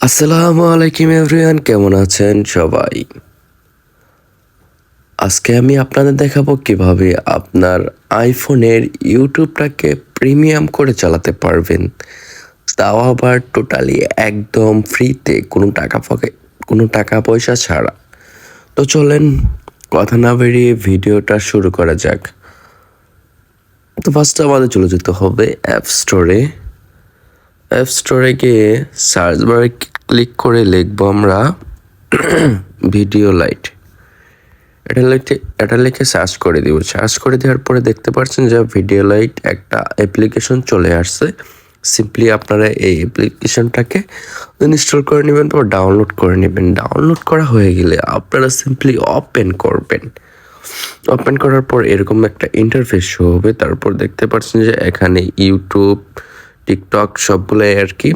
আসসালামু আলাইকুম এভরিওয়ান, কেমন আছেন সবাই? আজকে আমি আপনাদের দেখাবো কিভাবে আপনার আইফোনের ইউটিউবটাকে প্রিমিয়াম করে চালাতে পারবেন, তাও আবার টোটালি একদম ফ্রিতে, কোনো টাকা পয়সা ছাড়া। তো চলেন কথা না বেরিয়ে ভিডিওটা শুরু করা যাক। তো ফার্স্টে আমাদের চলে যেতে হবে অ্যাপ স্টোরে গিয়ে সার্চ বারে ক্লিক করে লিখবো আমরা ভিডিও লাইট। এটা লিখে সার্চ করে দিব। সার্চ করে দেওয়ার পরে দেখতে পাচ্ছেন যে ভিডিও লাইট একটা অ্যাপ্লিকেশন চলে আসছে। সিম্পলি আপনারা এই অ্যাপ্লিকেশনটাকে ইনস্টল করে নেবেন বা ডাউনলোড করে নেবেন। ডাউনলোড করা হয়ে গেলে আপনারা সিম্পলি ওপেন করবেন। ওপেন করার পর এরকম একটা ইন্টারফেস শো হবে। তারপর দেখতে পাচ্ছেন যে এখানে ইউটিউব, টিকটক সবগুলোই আর কি।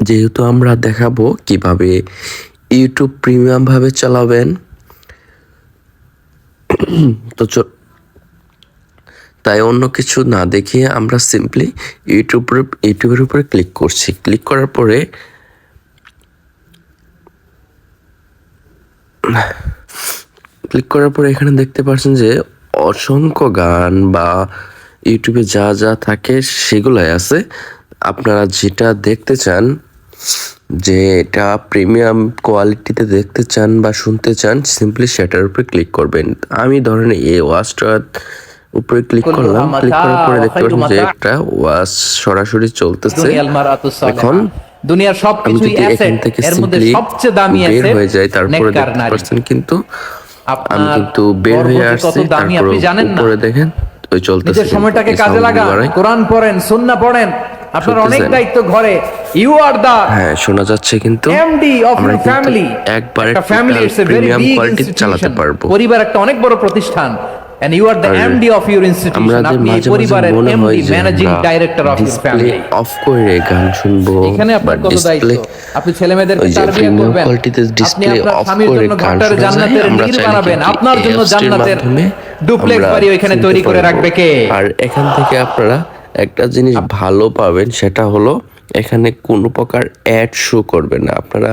যেহেতু আমরা দেখাবো কিভাবে ইউটিউব প্রিমিয়াম ভাবে চালাবেন, তো তাই অন্য কিছু না দেখিয়ে আমরা সিম্পলি ইউটিউবের উপরে ক্লিক করছি। ক্লিক করার পরে এখানে দেখতে পাচ্ছেন যে অসংখ্য গান বা ইউটিউবে যা যা থাকে সেগুলাই আছে। আপনারা যেটা দেখতে চান, যে এটা প্রিমিয়াম কোয়ালিটিতে দেখতে চান বা শুনতে চান, সিম্পলি সেটার উপরে ক্লিক করবেন। আমি ধরেন এই ওয়াচটার উপরে ক্লিক করলাম। ক্লিক করার পরে দেখতে পাচ্ছেন যে একটা ওয়াচ সরাসরি চলতেছে। এখন দুনিয়ার সবকিছুই অ্যাসেট, এর মধ্যে সবচেয়ে দামি অ্যাসেট বের হয়ে যায়। তারপরে দেখতে পাচ্ছেন কিন্তু আমি কিন্তু বের হয়ে আসছি। তারপরে উপরে দেখেন ওই চলতেছে। নিজের সময়টাকে কাজে লাগান, কোরআন পড়েন, সুন্নাহ পড়েন। আপনার অনেক দায়িত্ব ঘরে। ইউ আর দা শোনা যাচ্ছে কিন্তু এমডি অফ ইউর ফ্যামিলি। একবারে একটা family it's a very big quality চালাতে পারবো। পরিবার একটা অনেক বড় প্রতিষ্ঠান। And you are the MD of your institution. আপনি এই পরিবারের MD, managing director of your family. Of করে গান শুনবো। এখানে আপনার কত দায়িত্ব। আপনি ছেলেমেয়েদেরকে তারবিয়া করবেন। আপনি আপনার স্বামীর জন্য ঘরটারে জান্নাতের নীড় বানাবেন। আপনার জন্য জান্নাতের ডুপ্লেক্স বাড়ি ওইখানে তৈরি করে রাখবে কে? আর এখান থেকে আপনারা একটা জিনিস ভালো পাবেন, সেটা হলো এখানে কোনো প্রকার অ্যাড শো করবে না। আপনারা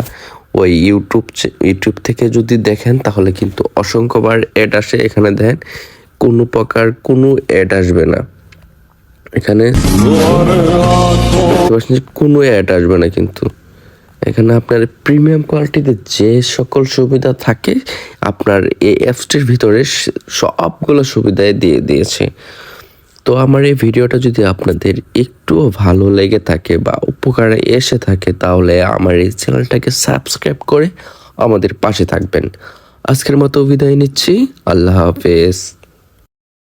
ওই ইউটিউব থেকে যদি দেখেন তাহলে কিন্তু অসংখ্যবার অ্যাড আসে। এখানে দেখেন কোনো প্রকার কোনো অ্যাড আসবে না। এখানে কোনো অ্যাড আসবে না। কিন্তু এখানে আপনার প্রিমিয়াম কোয়ালিটিতে যে সকল সুবিধা থাকে আপনার এই অ্যাপসটির ভিতরে সবগুলো সুবিধাই দিয়ে দিয়েছে। তো আমার এই ভিডিওটা যদি আপনাদের একটুও ভালো লেগে থাকে বা উপকারে এসে থাকে, তাহলে আমার এই চ্যানেলটাকে সাবস্ক্রাইব করে আমাদের পাশে থাকবেন। আজকের মতো বিদায় নিচ্ছি। আল্লাহ হাফেজ।